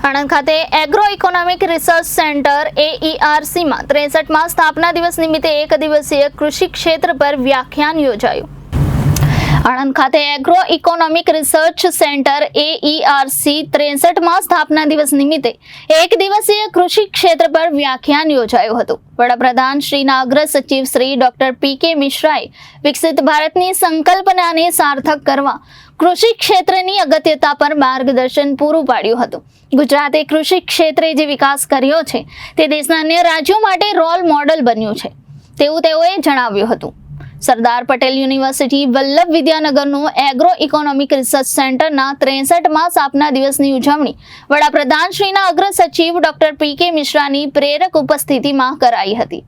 આણંદ ખાતે agro economic research centre AERCમાં 63મા સ્થાપના દિવસ નિમિત્તે એક દિવસીય કૃષિ ક્ષેત્ર પર વ્યાખ્યાન યોજાયું। આણંદ ખાતે agro economic research centre AERC 63મા સ્થાપના દિવસ નિમિત્તે એક દિવસીય કૃષિ ક્ષેત્ર પર વ્યાખ્યાન યોજાયું હતું। વડાપ્રધાન શ્રીના અગ્ર સચિવ શ્રી ડોક્ટર PK મિશ્રાએ વિકસિત ભારતની સંકલ્પનાને સાર્થક કરવા કૃષિ ક્ષેત્રની અગત્યતા પર માર્ગદર્શન પૂરું પાડ્યું હતું। ગુજરાતે કૃષિ ક્ષેત્રે જે વિકાસ કર્યો છે તે દેશના અન્ય રાજ્યો માટે રોલ મોડલ બન્યું છે તેવું તેઓએ જણાવ્યું હતું। સરદાર પટેલ યુનિવર્સિટી વલ્લભ વિદ્યાનગરનું એગ્રો ઇકોનોમિક રિસર્ચ સેન્ટરના 63મા સ્થાપના દિવસની ઉજવણી વડાપ્રધાન શ્રીના અગ્ર સચિવ ડોક્ટર PK મિશ્રાની પ્રેરક ઉપસ્થિતિમાં કરાઈ હતી।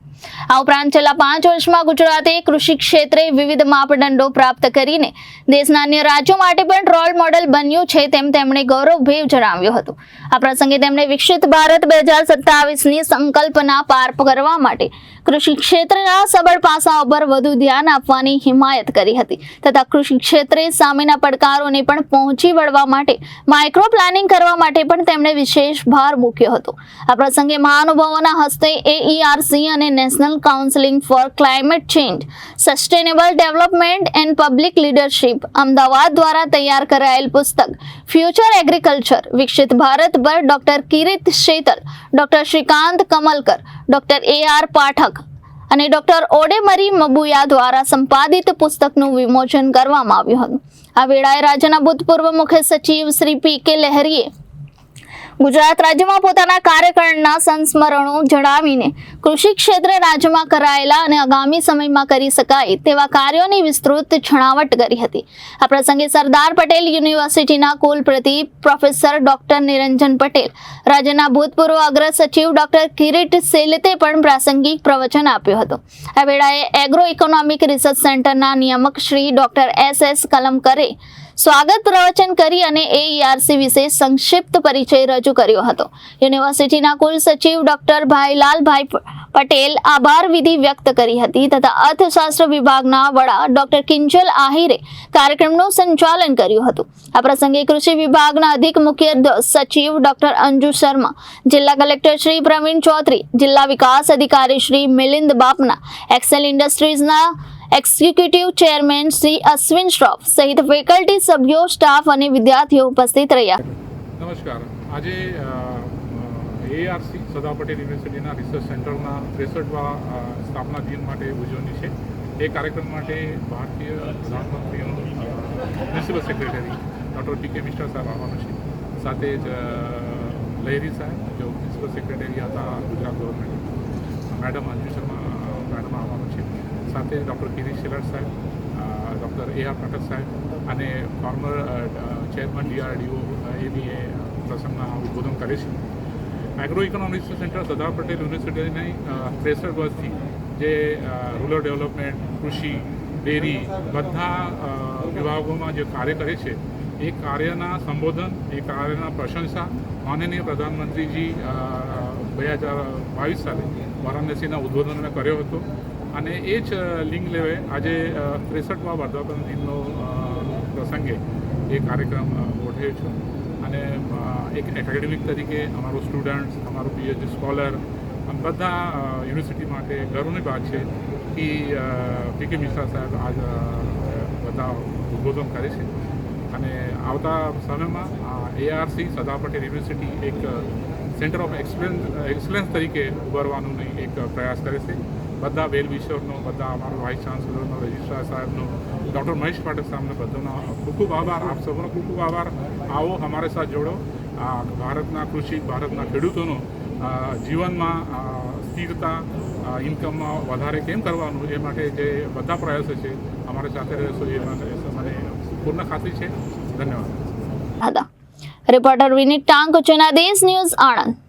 આ ઉપરાંત છેલ્લા 5 વર્ષમાં ગુજરાતે કૃષિ ક્ષેત્રે વિવિધ માપદંડો પ્રાપ્ત કરીને દેશના અન્ય રાજ્યો માટે પણ રોલ મોડલ બન્યું છે તેમ તેમણે ગૌરવભેર જણાવ્યું હતું। આ પ્રસંગે તેમણે વિકસિત ભારત 2027ની સંકલ્પના પાર કરવા માટે કૃષિ ક્ષેત્રના સબળ પાસાઓ પર વધુ ધ્યાન આપવાની હિમાયત કરી હતી તથા કૃષિ ક્ષેત્રે સામેના પડકારોને પણ પહોંચી વળવા માટે માઇક્રો પ્લાનિંગ કરવા માટે પણ તેમણે વિશેષ ભાર મૂક્યો હતો। આ પ્રસંગે મહાનુભાવોના હસ્તે AERC અને national council for climate change, sustainable development and public leadership Ahmedabad દ્વારા તૈયાર કરાયેલ પુસ્તક ફ્યુચર એગ્રીકલ્ચર વિકસિત ભારત પર doctor Kirit Shetal, doctor Shrikant Kamalkar, doctor AR Pathak અને ડોક્ટર ઓડેમરી મબુયા દ્વારા સંપાદિત પુસ્તકનું વિમોચન કરવામાં આવ્યું હતું। આ વેળાએ રાજ્યના ભૂતપૂર્વ મુખ્ય સચિવ શ્રી PK લહેરીએ ગુજરાત રાજ્યમાં પોતાના કાર્યકાળના સંસ્મરણો જણાવીને કૃષિ ક્ષેત્રે રાજ્યમાં કરાયેલા અને આગામી સમયમાં કરી શકાય તેવા કાર્યોની વિસ્તૃત છણાવટ કરી હતી। આ પ્રસંગે સરદાર પટેલ યુનિવર્સિટીના કુલપતિ પ્રોફેસર ડોક્ટર નિરંજન પટેલ, રાજ્યના ભૂતપૂર્વ અગ્ર સચિવ ડોક્ટર કિરીટ શેલતે પણ પ્રાસંગિક પ્રવચન આપ્યું હતું। આ વેળાએ એગ્રો ઇકોનોમિક રિસર્ચ સેન્ટરના નિયામક શ્રી ડોક્ટર SS કલમકરે સ્વાગત પ્રવચન કરી અને AERC વિશે સંક્ષિપ્ત પરિચય રજૂ કર્યો હતો। યુનિવર્સિટીના કુલ સચિવ ડોક્ટર ભાઈલાલભાઈ પટેલ આભાર વિધિ વ્યક્ત કરી હતી તથા અર્થશાસ્ત્ર વિભાગના વડા ડોક્ટર કિંજલ આહિરે કાર્યક્રમનું સંચાલન કર્યું હતું। આ પ્રસંગે કૃષિ વિભાગના અધિક મુખ્ય સચિવ ડોક્ટર અંજુ શર્મા, જિલ્લા કલેક્ટર શ્રી પ્રવીણ ચૌધરી, જિલ્લા વિકાસ અધિકારી શ્રી મિલિંદ બાપના, એક્સેલ ઇન્ડસ્ટ્રીઝના એક્ઝિક્યુટિવ ચેરમેન શ્રી અશ્વિન શ્રોફ સહિત ફેકલ્ટી સભ્યો, સ્ટાફ અને વિદ્યાર્થીઓ ઉપસ્થિત રહ્યા। નમસ્કાર। આજે AERC સરદાર પટેલ યુનિવર્સિટીના રિસર્ચ સેન્ટરના 63મા સ્થાપના દિન માટે ઉજવણી છે। એ કાર્યક્રમ માટે ભારતીય પ્રધાનમંત્રીનો principal secretary doctor PK Mishra સાહેબ આવવાના છે, સાથે જ લહેરી સાહેબ જો પ્રિન્સિપલ સેક્રેટરી હતા Gujarat government, madam Anju Sharma madam આવવાનું છે, સાથે ડૉક્ટર કિરીટ શેલર સાહેબ, ડૉક્ટર AR પાઠક સાહેબ અને ફોર્મર ચેરમેન DRDO એ બી પ્રસંગના ઉદ્બોધન કરે છે। Agro economic centre Sardar Patel યુનિવર્સિટીની 63 વર્ષથી જે રૂરલ ડેવલપમેન્ટ, કૃષિ, ડેરી બધા વિભાગોમાં જે કાર્ય કરે છે એ કાર્યના સંબોધન, એ કાર્યના પ્રશંસા માનનીય પ્રધાનમંત્રીજી 2022 સાલે વારાણસીના ઉદ્બોધનમાં કર્યો હતો અને એ જ લિંક લેવે આજે 63મા વર્ધાપન દિનનો પ્રસંગે એ કાર્યક્રમ ગોઠવ્યો છે અને એક એકેડેમિક તરીકે અમારો સ્ટુડન્ટ્સ, અમારો PhD સ્કોલર બધા યુનિવર્સિટી માટે ગર્વની વાત છે કે PK મિશ્રા સાહેબ આજ બધા ઉદ્બોધન કરે છે અને આવતા સમયમાં AERC સરદાર પટેલ યુનિવર્સિટી એક સેન્ટર ઓફ એક્સલન્સ તરીકે ઉભરવાનું એક પ્રયાસ કરે છે। બધા વેલ વિશરનો, બધા અમારો વાઇસ ચાન્સલરનો, રજિસ્ટ્રાર સાહેબનો, ડૉક્ટર મહેશ પાઠક સાહેબનો બધાનો ખૂબ ખૂબ આભાર। આપ સૌનો ખૂબ ખૂબ આભાર। આવો અમારે સાથ જોડો। ભારતના કૃષિ, ભારતના ખેડૂતોનો જીવનમાં સ્થિરતા, ઇન્કમમાં વધારે કેમ કરવાનું એ માટે જે બધા પ્રયાસો છે અમારી સાથે રહેશો એ મને પૂર્ણ ખાતરી છે। ધન્યવાદ। રિપોર્ટર વિનીત ટાંક, જનાદેશ ન્યૂઝ, આણંદ।